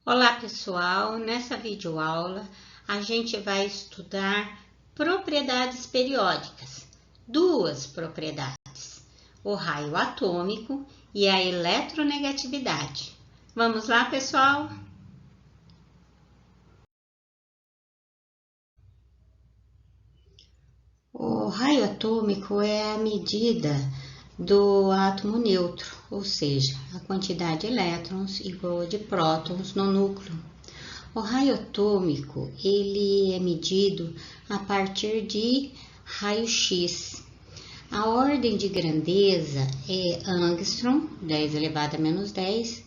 Olá pessoal, nessa videoaula a gente vai estudar propriedades periódicas, duas propriedades, o raio atômico e a eletronegatividade. Vamos lá pessoal? O raio atômico é a medida do átomo neutro, ou seja, a quantidade de elétrons igual a de prótons no núcleo. O raio atômico ele é medido a partir de raio-x. A ordem de grandeza é angstrom, 10 elevado a menos 10,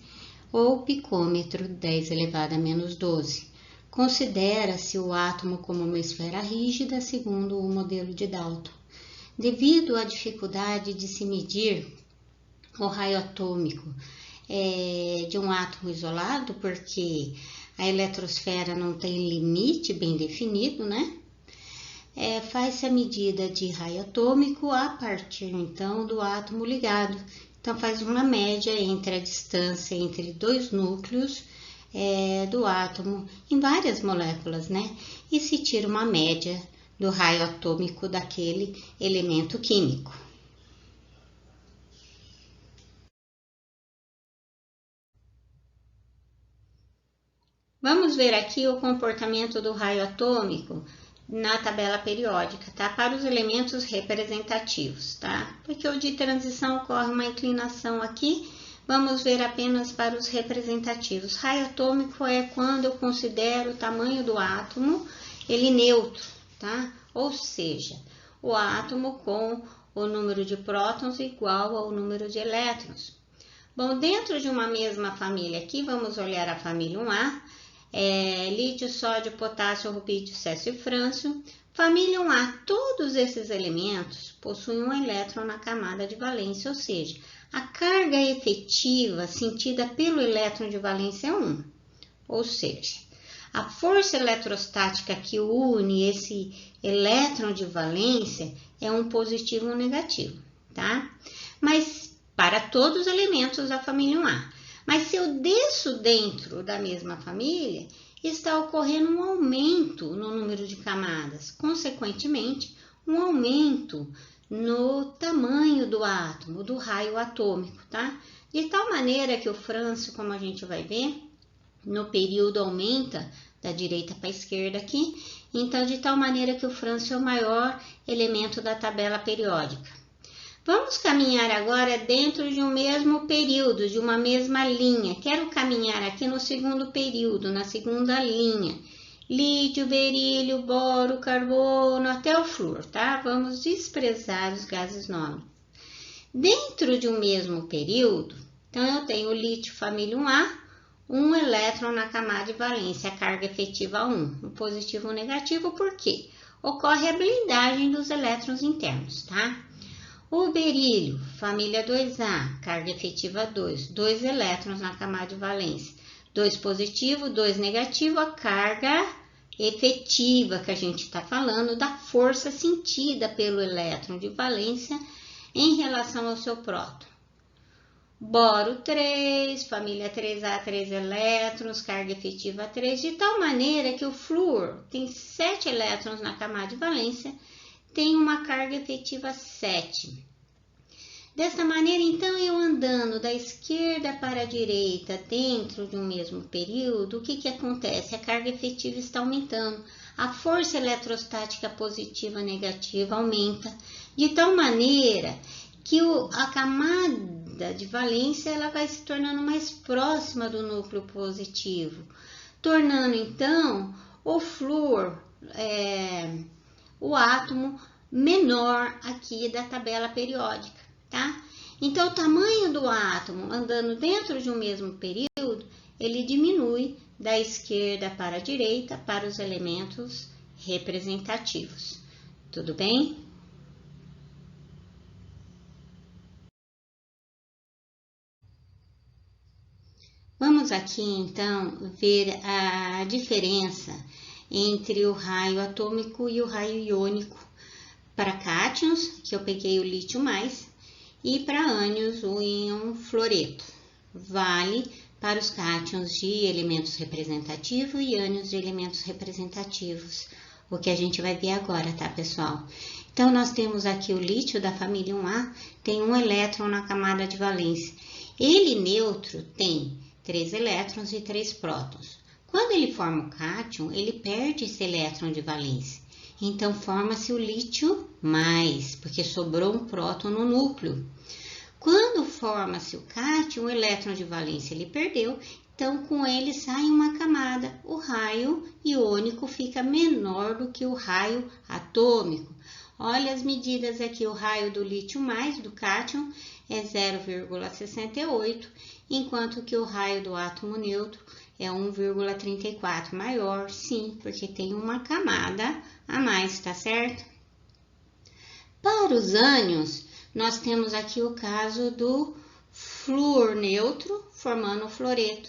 ou picômetro, 10 elevado a menos 12. Considera-se o átomo como uma esfera rígida, segundo o modelo de Dalton. Devido à dificuldade de se medir o raio atômico de um átomo isolado, porque a eletrosfera não tem limite bem definido, né? Faz-se a medida de raio atômico a partir, então, do átomo ligado. Então, faz uma média entre a distância entre dois núcleos do átomo em várias moléculas, né? E se tira uma média do raio atômico daquele elemento químico. Vamos ver aqui o comportamento do raio atômico na tabela periódica, tá? Para os elementos representativos, tá? Porque o de transição ocorre uma inclinação aqui, vamos ver apenas para os representativos. Raio atômico é quando eu considero o tamanho do átomo, ele neutro, tá? Ou seja, o átomo com o número de prótons igual ao número de elétrons. Bom, dentro de uma mesma família aqui, vamos olhar a família 1A, lítio, sódio, potássio, rubídio, césio e frâncio. Família 1A, todos esses elementos possuem um elétron na camada de valência, ou seja, a carga efetiva sentida pelo elétron de valência é 1. Ou seja, a força eletrostática que une esse elétron de valência é um positivo ou um negativo, tá? Mas para todos os elementos da família 1A. Mas se eu desço dentro da mesma família, está ocorrendo um aumento no número de camadas, consequentemente, um aumento no tamanho do átomo, do raio atômico, tá? De tal maneira que o frâncio, como a gente vai ver, no período aumenta da direita para a esquerda aqui, então de tal maneira que o frâncio é o maior elemento da tabela periódica. Vamos caminhar agora dentro de um mesmo período, de uma mesma linha. Quero caminhar aqui no segundo período, na segunda linha. Lítio, berílio, boro, carbono, até o flúor, tá? Vamos desprezar os gases nômicos. Dentro de um mesmo período, então eu tenho o lítio família 1A, um elétron na camada de valência, a carga efetiva 1, um positivo ou um negativo, por quê? Ocorre a blindagem dos elétrons internos, tá? O berílio, família 2A, carga efetiva 2, 2 elétrons na camada de valência, 2 positivo, 2 negativo, a carga efetiva que a gente está falando da força sentida pelo elétron de valência em relação ao seu próton. Boro 3, família 3A, 3 elétrons, carga efetiva 3, de tal maneira que o flúor tem 7 elétrons na camada de valência, tem uma carga efetiva 7. Dessa maneira, então, eu andando da esquerda para a direita dentro de um mesmo período, o que acontece? A carga efetiva está aumentando, a força eletrostática positiva e negativa aumenta, de tal maneira que a camada de valência ela vai se tornando mais próxima do núcleo positivo, tornando, então, o flúor, o átomo menor aqui da tabela periódica, tá? Então, o tamanho do átomo andando dentro de um mesmo período, ele diminui da esquerda para a direita para os elementos representativos. Tudo bem? Vamos aqui, então, ver a diferença entre o raio atômico e o raio iônico para cátions, que eu peguei o lítio mais, e para ânions, o íon fluoreto. Vale para os cátions de elementos representativos e ânions de elementos representativos, o que a gente vai ver agora, tá, pessoal? Então, nós temos aqui o lítio da família 1A, tem um elétron na camada de valência. Ele neutro tem 3 elétrons e 3 prótons. Quando ele forma o cátion, ele perde esse elétron de valência. Então, forma-se o lítio mais, porque sobrou um próton no núcleo. Quando forma-se o cátion, o elétron de valência ele perdeu, então com ele sai uma camada. O raio iônico fica menor do que o raio atômico. Olha as medidas aqui, o raio do lítio mais, do cátion, é 0,68, enquanto que o raio do átomo neutro é 1,34, maior, sim, porque tem uma camada a mais, tá certo? Para os ânions, nós temos aqui o caso do flúor neutro formando o fluoreto.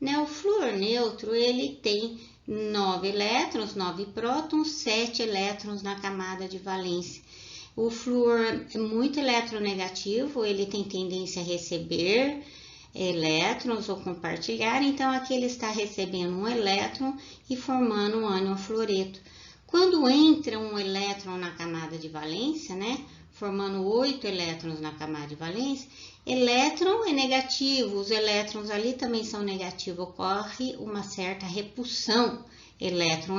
Né? O flúor neutro, ele tem 9 elétrons, 9 prótons, 7 elétrons na camada de valência. O flúor é muito eletronegativo, ele tem tendência a receber elétrons ou compartilhar, então aqui ele está recebendo um elétron e formando um ânion fluoreto. Quando entra um elétron na camada de valência, né, formando 8 elétrons na camada de valência, elétron é negativo, os elétrons ali também são negativos, ocorre uma certa repulsão elétron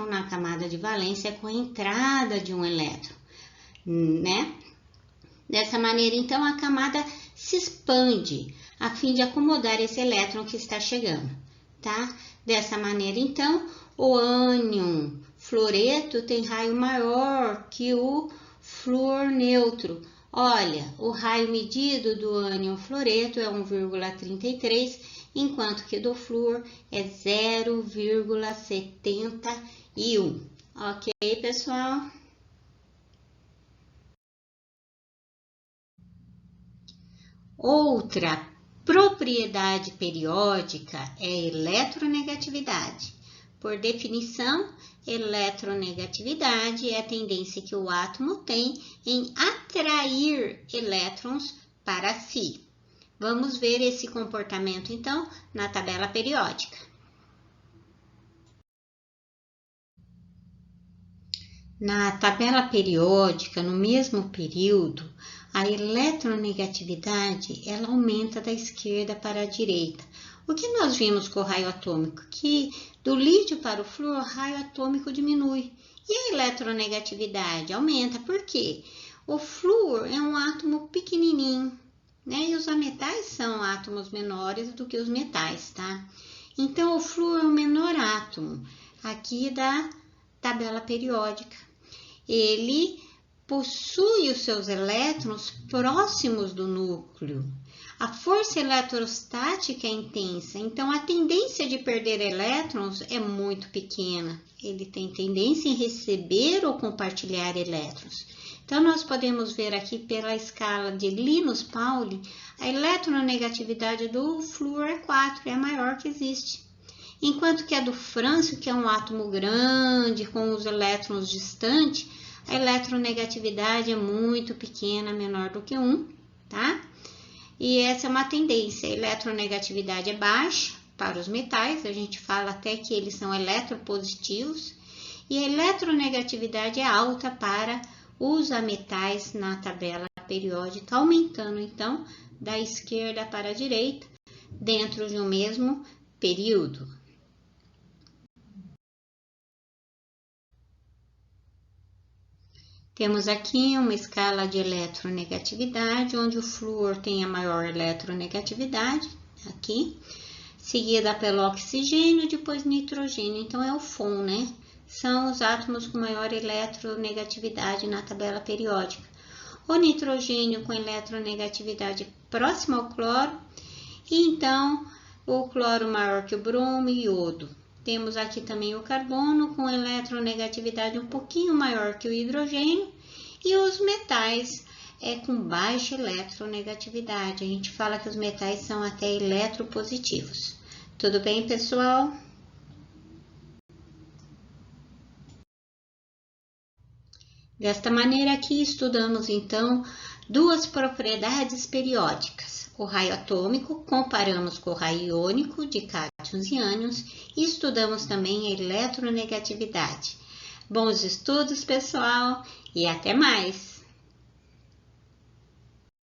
na camada de valência com a entrada de um elétron, né? Dessa maneira, então, a camada se expande a fim de acomodar esse elétron que está chegando, tá? Dessa maneira, então, o ânion fluoreto tem raio maior que o flúor neutro. Olha, o raio medido do ânion fluoreto é 1,33, enquanto que do flúor é 0,71. Ok, pessoal? Outra propriedade periódica é a eletronegatividade. Por definição, eletronegatividade é a tendência que o átomo tem em atrair elétrons para si. Vamos ver esse comportamento, então, na tabela periódica. Na tabela periódica, no mesmo período, a eletronegatividade ela aumenta da esquerda para a direita. O que nós vimos com o raio atômico? Que do lítio para o flúor, o raio atômico diminui. E a eletronegatividade aumenta. Por quê? O flúor é um átomo pequenininho, né? E os ametais são átomos menores do que os metais, tá? Então, o flúor é o menor átomo aqui da tabela periódica. Ele possui os seus elétrons próximos do núcleo. A força eletrostática é intensa, então a tendência de perder elétrons é muito pequena. Ele tem tendência em receber ou compartilhar elétrons. Então, nós podemos ver aqui pela escala de Linus-Pauling, a eletronegatividade do flúor é 4, é a maior que existe. Enquanto que a do frâncio, que é um átomo grande, com os elétrons distantes, a eletronegatividade é muito pequena, menor do que 1, tá? E essa é uma tendência, a eletronegatividade é baixa para os metais, a gente fala até que eles são eletropositivos, e a eletronegatividade é alta para os ametais na tabela periódica, aumentando então da esquerda para a direita, dentro de um mesmo período. Temos aqui uma escala de eletronegatividade, onde o flúor tem a maior eletronegatividade, aqui, seguida pelo oxigênio, depois nitrogênio, então é o FON, né? São os átomos com maior eletronegatividade na tabela periódica. O nitrogênio com eletronegatividade próxima ao cloro, e então o cloro maior que o bromo e iodo. Temos aqui também o carbono com eletronegatividade um pouquinho maior que o hidrogênio e os metais com baixa eletronegatividade. A gente fala que os metais são até eletropositivos. Tudo bem, pessoal? Desta maneira aqui estudamos então duas propriedades periódicas. o raio atômico, comparamos com o raio iônico de cátions e ânions e estudamos também a eletronegatividade. Bons estudos, pessoal, e até mais!